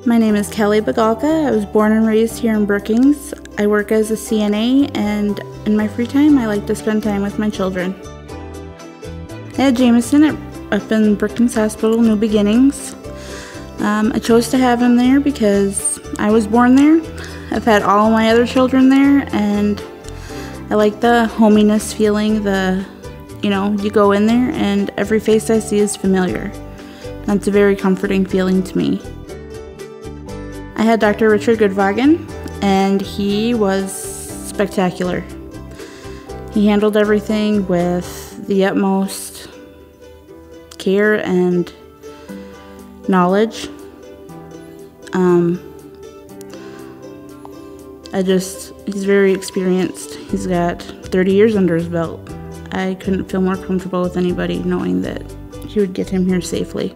My name is Kelly Bagalka. I was born and raised here in Brookings. I work as a CNA, and in my free time I like to spend time with my children. At Jameson up in Brookings Hospital, New Beginnings. I chose to have him there because I was born there. I've had all my other children there, and I like the hominess feeling, you go in there and every face I see is familiar. That's a very comforting feeling to me. I had Dr. Richard Goodwagen, and he was spectacular. He handled everything with the utmost care and knowledge. He's very experienced. He's got 30 years under his belt. I couldn't feel more comfortable with anybody knowing that he would get him here safely.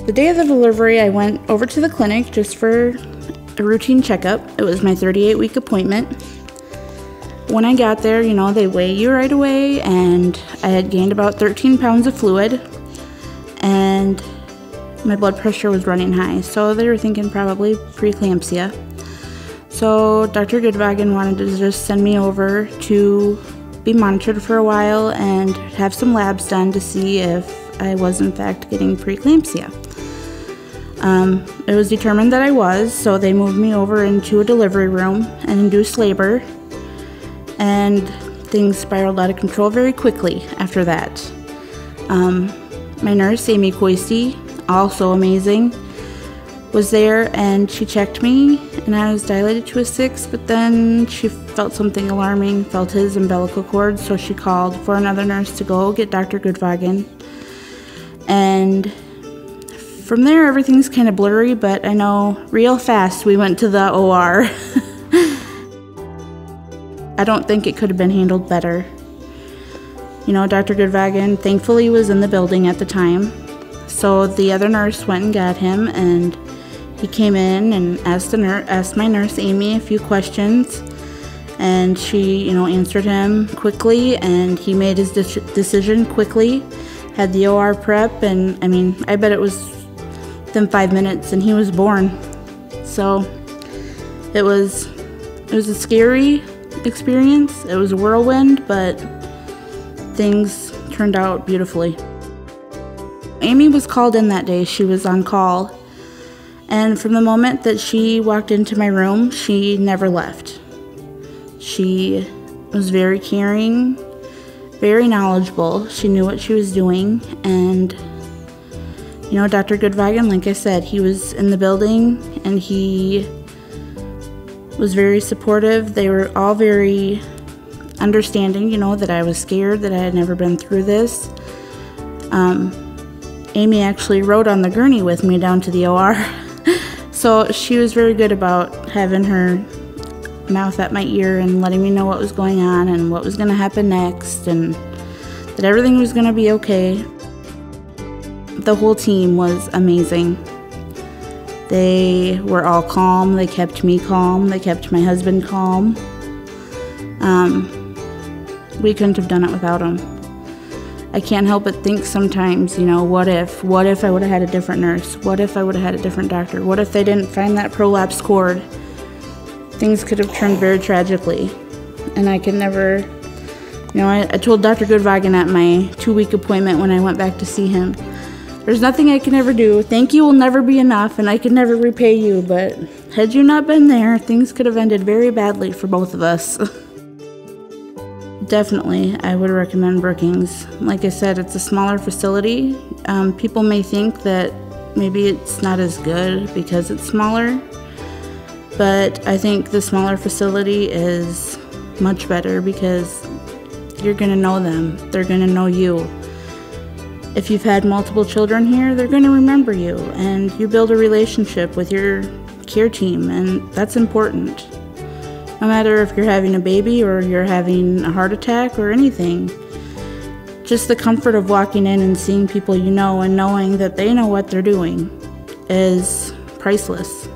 The day of the delivery, I went over to the clinic just for a routine checkup. It was my 38-week appointment. When I got there, they weigh you right away, and I had gained about 13 pounds of fluid, and my blood pressure was running high, so they were thinking probably preeclampsia. So Dr. Goodwagen wanted to just send me over to be monitored for a while and have some labs done to see if I was in fact getting preeclampsia. It was determined that I was, so they moved me over into a delivery room and induced labor, and things spiraled out of control very quickly after that. My nurse, Amy Coisty, also amazing, was there, and she checked me, and I was dilated to a 6, but then she felt something alarming, felt his umbilical cord, so she called for another nurse to go get Dr. Goodwagen. And from there, everything's kind of blurry, but I know real fast we went to the OR. I don't think it could have been handled better. Dr. Goodwagen thankfully was in the building at the time, so the other nurse went and got him, and he came in and asked my nurse Amy a few questions, and she answered him quickly, and he made his decision quickly, had the OR prep, and I bet it was within 5 minutes and he was born. So it was a scary experience. It was a whirlwind, but things turned out beautifully. Amy was called in that day. She was on call, and from the moment that she walked into my room, she never left. She was very caring, very knowledgeable. She knew what she was doing, and Dr. Goodwagen, like I said, he was in the building, and he was very supportive. They were all very understanding, that I was scared, that I had never been through this. Amy actually rode on the gurney with me down to the OR. So she was very good about having her mouth at my ear and letting me know what was going on and what was going to happen next, and that everything was going to be okay. The whole team was amazing. They were all calm. They kept me calm. They kept my husband calm. We couldn't have done it without them. I can't help but think sometimes, what if I would have had a different nurse? What if I would have had a different doctor? What if they didn't find that prolapsed cord? Things could have turned very tragically. And I could never, I told Dr. Goodwagen at my 2-week appointment when I went back to see him, there's nothing I can ever do. Thank you will never be enough, and I can never repay you, but had you not been there, things could have ended very badly for both of us. Definitely, I would recommend Brookings. Like I said, it's a smaller facility. People may think that maybe it's not as good because it's smaller, but I think the smaller facility is much better because you're going to know them. They're going to know you. If you've had multiple children here, they're going to remember you, and you build a relationship with your care team, and that's important. No matter if you're having a baby or you're having a heart attack or anything, just the comfort of walking in and seeing people and knowing that they know what they're doing is priceless.